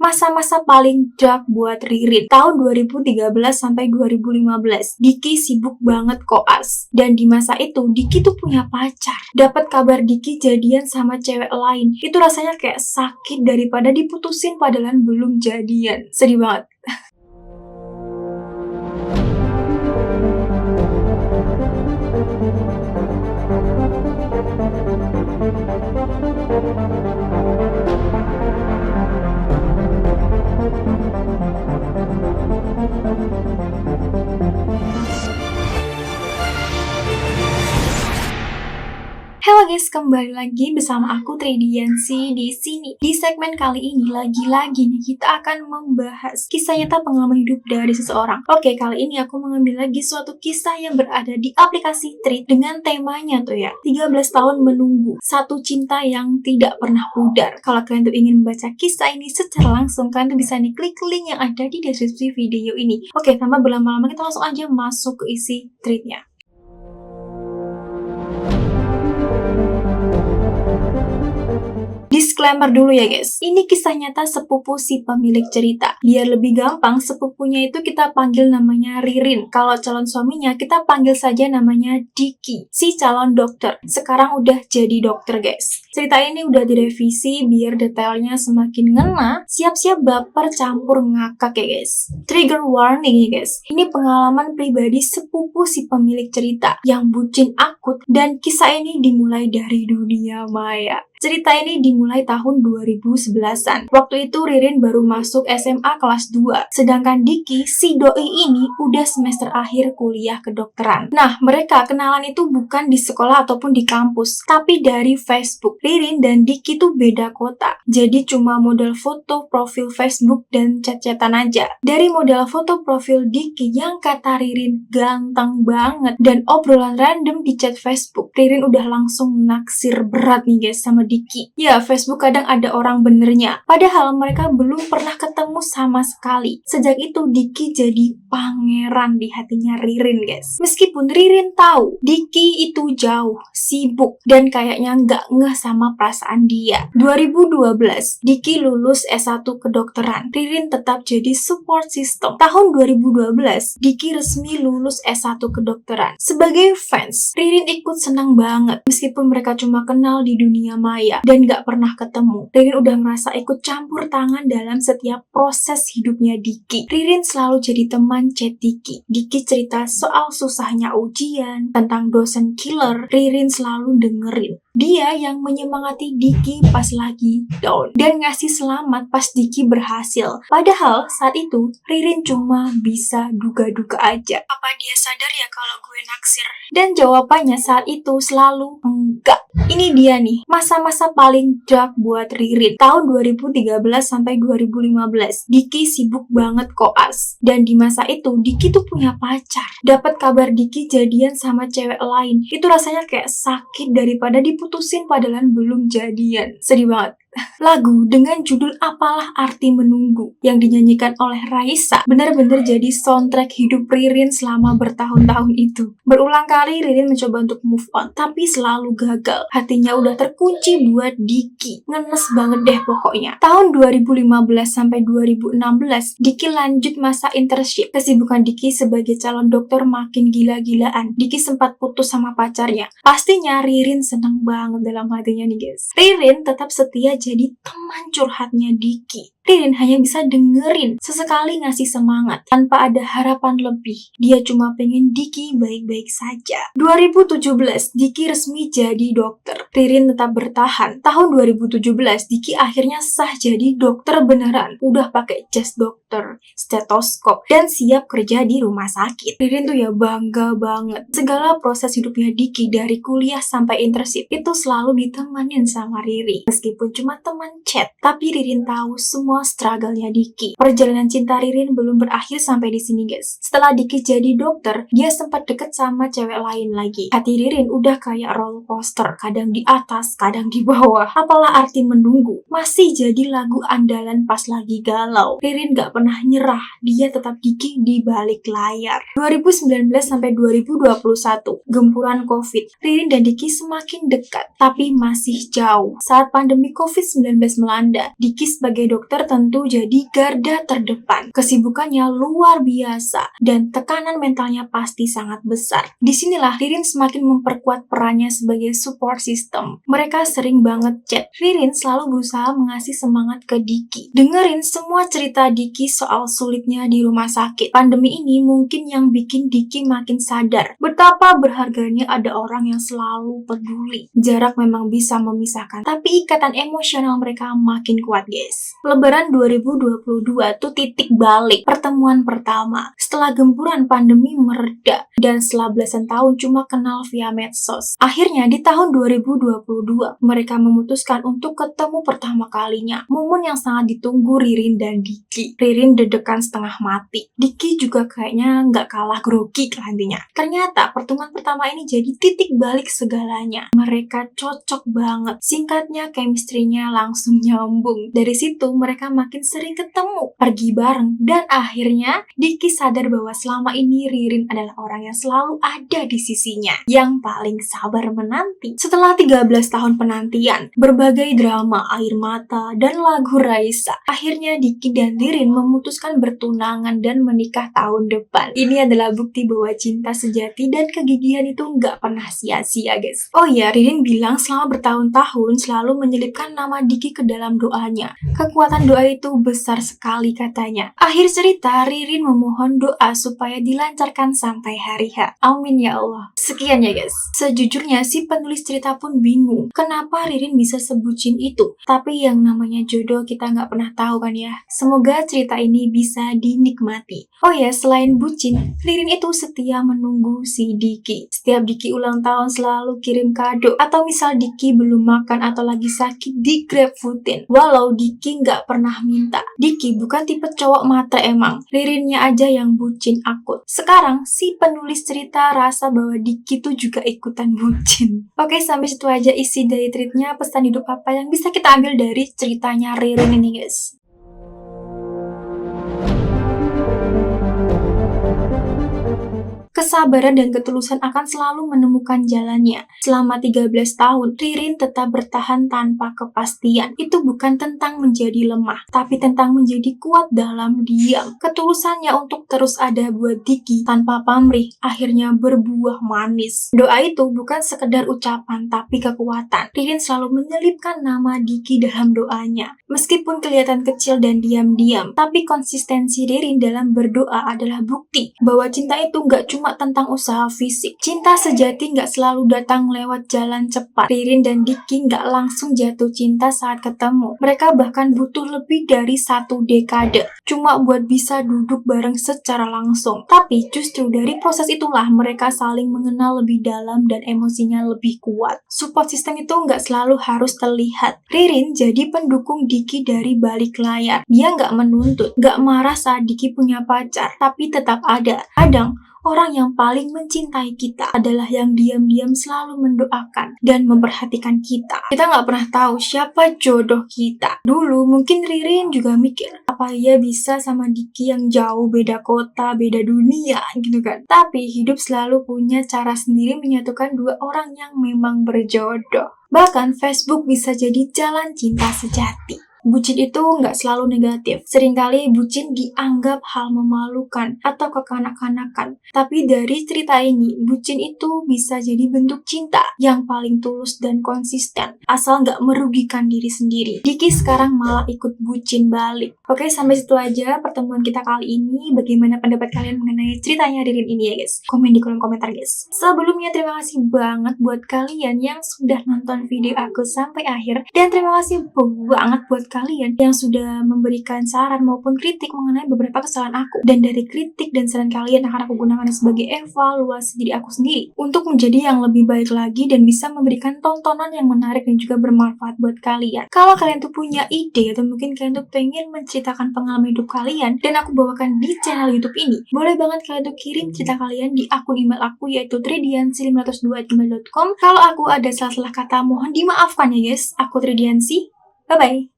Masa-masa paling dark buat Ririn, tahun 2013 sampai 2015. Diki sibuk banget koas. Dan di masa itu, Diki tuh punya pacar. Dapat kabar Diki jadian sama cewek lain. Itu rasanya kayak sakit daripada diputusin padahal belum jadian. Sedih banget. Halo guys, kembali lagi bersama aku Tridiansi di sini. Di segmen kali ini lagi-lagi nih kita akan membahas kisah nyata pengalaman hidup dari seseorang. Oke, kali ini aku mengambil lagi suatu kisah yang berada di aplikasi Thread dengan temanya tuh ya, 13 tahun menunggu, satu cinta yang tidak pernah pudar. Kalau kalian tuh ingin membaca kisah ini secara langsung, kalian tuh bisa nih klik link yang ada di deskripsi video ini. Oke, tanpa berlama-lama kita langsung aja masuk ke isi Thread-nya. Disclaimer dulu ya guys, ini kisah nyata sepupu si pemilik cerita. Biar lebih gampang, sepupunya itu kita panggil namanya Ririn. Kalau calon suaminya kita panggil saja namanya Diki, si calon dokter. Sekarang udah jadi dokter guys. Cerita ini udah direvisi biar detailnya semakin ngena. Siap-siap baper campur ngakak ya guys. Trigger warning ya guys, ini pengalaman pribadi sepupu si pemilik cerita yang bucin akut, dan kisah ini dimulai dari dunia maya. Cerita ini dimulai tahun 2011-an. Waktu itu Ririn baru masuk SMA kelas 2. Sedangkan Diki, si doi ini udah semester akhir kuliah kedokteran. Nah, mereka kenalan itu bukan di sekolah ataupun di kampus, tapi dari Facebook. Ririn dan Diki tuh beda kota. Jadi cuma modal foto profil Facebook dan chat-chatan aja. Dari modal foto profil Diki yang kata Ririn ganteng banget dan obrolan random di chat Facebook, Ririn udah langsung naksir berat nih guys sama Diki. Ya, Facebook kadang ada orang benernya. Padahal mereka belum pernah ketemu sama sekali. Sejak itu Diki jadi pangeran di hatinya Ririn guys. Meskipun Ririn tahu Diki itu jauh, sibuk, dan kayaknya nggak ngeh sama perasaan dia. 2012, Diki lulus S1 kedokteran. Ririn tetap jadi support system. Tahun 2012, Diki resmi lulus S1 kedokteran. Sebagai fans, Ririn ikut senang banget. Meskipun mereka cuma kenal di dunia maya dan gak pernah ketemu, Ririn udah merasa ikut campur tangan dalam setiap proses hidupnya Diki. Ririn selalu jadi teman chat Diki. Diki cerita soal susahnya ujian, tentang dosen killer, Ririn selalu dengerin. Dia yang menyemangati Diki pas lagi down dan ngasih selamat pas Diki berhasil. Padahal saat itu Ririn cuma bisa duga-duga aja. Apa dia sadar ya kalau gue naksir? Dan jawabannya saat itu selalu enggak. Ini dia nih, masa-masa paling dark buat Ririn. Tahun 2013 sampai 2015. Diki sibuk banget koas. Dan di masa itu Diki tuh punya pacar. Dapat kabar Diki jadian sama cewek lain. Itu rasanya kayak sakit daripada diputusin padahal belum jadian. Sedih banget. Lagu dengan judul Apalah Arti Menunggu yang dinyanyikan oleh Raisa benar-benar jadi soundtrack hidup Ririn selama bertahun-tahun itu. Berulang kali Ririn mencoba untuk move on, tapi selalu gagal. Hatinya udah terkunci buat Diki. Ngenes banget deh pokoknya. Tahun 2015 sampai 2016, Diki lanjut masa internship. Kesibukan Diki sebagai calon dokter makin gila-gilaan. Diki sempat putus sama pacarnya. Pastinya Ririn seneng banget dalam hatinya nih guys. Ririn tetap setia jadi teman curhatnya Diki. Ririn hanya bisa dengerin, sesekali ngasih semangat, tanpa ada harapan lebih. Dia cuma pengen Diki baik-baik saja. 2017, Diki resmi jadi dokter. Ririn tetap bertahan. Tahun 2017, Diki akhirnya sah jadi dokter beneran. Udah pakai jas dokter, stetoskop, dan siap kerja di rumah sakit. Ririn tuh ya bangga banget. Segala proses hidupnya Diki dari kuliah sampai internship itu selalu ditemanin sama Ririn. Meskipun cuma teman chat, tapi Ririn tahu semua struggle-nya Diki. Perjalanan cinta Ririn belum berakhir sampai di sini guys. Setelah Diki jadi dokter, dia sempat deket sama cewek lain lagi. Hati Ririn udah kayak roller coaster, kadang di atas, kadang di bawah. Apalah arti menunggu? Masih jadi lagu andalan pas lagi galau. Ririn gak pernah nyerah, dia tetap Diki di balik layar. 2019 sampai 2021, gempuran COVID. Ririn dan Diki semakin dekat, tapi masih jauh. Saat pandemi COVID-19 melanda, Diki sebagai dokter tertentu jadi garda terdepan. Kesibukannya luar biasa dan tekanan mentalnya pasti sangat besar. Disinilah Ririn semakin memperkuat perannya sebagai support system. Mereka sering banget chat. Ririn selalu berusaha mengasih semangat ke Diki. Dengerin semua cerita Diki soal sulitnya di rumah sakit. Pandemi ini mungkin yang bikin Diki makin sadar betapa berharganya ada orang yang selalu peduli. Jarak memang bisa memisahkan, tapi ikatan emosional mereka makin kuat, guys. Lebaran 2022 tuh titik balik pertemuan pertama. Setelah gempuran pandemi mereda dan setelah belasan tahun cuma kenal via medsos. Akhirnya di tahun 2022 mereka memutuskan untuk ketemu pertama kalinya. Momen yang sangat ditunggu Ririn dan Diki. Ririn deg-degan setengah mati. Diki juga kayaknya nggak kalah grogi lah intinya. Ternyata pertemuan pertama ini jadi titik balik segalanya. Mereka cocok banget. Singkatnya chemistry-nya langsung nyambung. Dari situ mereka makin sering ketemu, pergi bareng, dan akhirnya Diki sadar bahwa selama ini Ririn adalah orang yang selalu ada di sisinya, yang paling sabar menanti. Setelah 13 tahun penantian, berbagai drama, air mata, dan lagu Raisa, akhirnya Diki dan Ririn memutuskan bertunangan dan menikah tahun depan. Ini adalah bukti bahwa cinta sejati dan kegigihan itu nggak pernah sia-sia, guys. Oh ya, Ririn bilang selama bertahun-tahun selalu menyelipkan nama Diki ke dalam doanya. Kekuatan doa itu besar sekali katanya. Akhir cerita, Ririn memohon doa supaya dilancarkan sampai hari H. Amin ya Allah. Sekian ya guys. Sejujurnya si penulis cerita pun bingung kenapa Ririn bisa sebucin itu. Tapi yang namanya jodoh kita nggak pernah tahu kan ya. Semoga cerita ini bisa dinikmati. Oh ya, selain bucin, Ririn itu setia menunggu si Diki. Setiap Diki ulang tahun selalu kirim kado. Atau misal Diki belum makan atau lagi sakit, di GrabFoodin. Walau Diki nggak pernah minta. Diki bukan tipe cowok matre emang. Ririnnya aja yang bucin akut. Sekarang si penulis cerita rasa bahwa Diki tuh juga ikutan bucin. Oke, sampai situ aja isi dari tweetnya. Pesan hidup apa yang bisa kita ambil dari ceritanya Ririn ini guys? Kesabaran dan ketulusan akan selalu menemukan jalannya. Selama 13 tahun, Ririn tetap bertahan tanpa kepastian. Itu bukan tentang menjadi lemah, tapi tentang menjadi kuat dalam diam. Ketulusannya untuk terus ada buat Diki tanpa pamrih, akhirnya berbuah manis. Doa itu bukan sekedar ucapan, tapi kekuatan. Ririn selalu menyelipkan nama Diki dalam doanya. Meskipun kelihatan kecil dan diam-diam, tapi konsistensi Ririn dalam berdoa adalah bukti bahwa cinta itu nggak cuma tentang usaha fisik. Cinta sejati nggak selalu datang lewat jalan cepat. Ririn dan Diki nggak langsung jatuh cinta saat ketemu. Mereka bahkan butuh lebih dari 1 dekade cuma buat bisa duduk bareng secara langsung. Tapi justru dari proses itulah mereka saling mengenal lebih dalam dan emosinya lebih kuat. Support system itu nggak selalu harus terlihat. Ririn jadi pendukung Diki dari balik layar. Dia nggak menuntut, nggak marah saat Diki punya pacar, tapi tetap ada. Kadang orang yang paling mencintai kita adalah yang diam-diam selalu mendoakan dan memperhatikan kita. Kita nggak pernah tahu siapa jodoh kita. Dulu mungkin Ririn juga mikir, apa ia bisa sama Diki yang jauh beda kota, beda dunia gitu kan. Tapi hidup selalu punya cara sendiri menyatukan dua orang yang memang berjodoh. Bahkan Facebook bisa jadi jalan cinta sejati. Bucin itu nggak selalu negatif. Seringkali bucin dianggap hal memalukan atau kekanak-kanakan. Tapi dari cerita ini, bucin itu bisa jadi bentuk cinta yang paling tulus dan konsisten. Asal nggak merugikan diri sendiri. Diki sekarang malah ikut bucin balik. Oke, sampai situ aja pertemuan kita kali ini. Bagaimana pendapat kalian mengenai ceritanya Ririn ini ya guys? Komen di kolom komentar guys. Sebelumnya terima kasih banget buat kalian yang sudah nonton video aku sampai akhir. Dan terima kasih banget buat kalian yang sudah memberikan saran maupun kritik mengenai beberapa kesalahan aku. Dan dari kritik dan saran kalian akan aku gunakan sebagai evaluasi diri aku sendiri untuk menjadi yang lebih baik lagi dan bisa memberikan tontonan yang menarik dan juga bermanfaat buat kalian. Kalau kalian tuh punya ide atau mungkin kalian tuh pengen menceritakan pengalaman hidup kalian dan aku bawakan di channel YouTube ini, boleh banget kalian tuh kirim cerita kalian di akun email aku yaitu tridiansi502@gmail.com. Kalau aku ada salah-salah kata mohon dimaafkan ya guys. Aku Tridiansi. Bye-bye.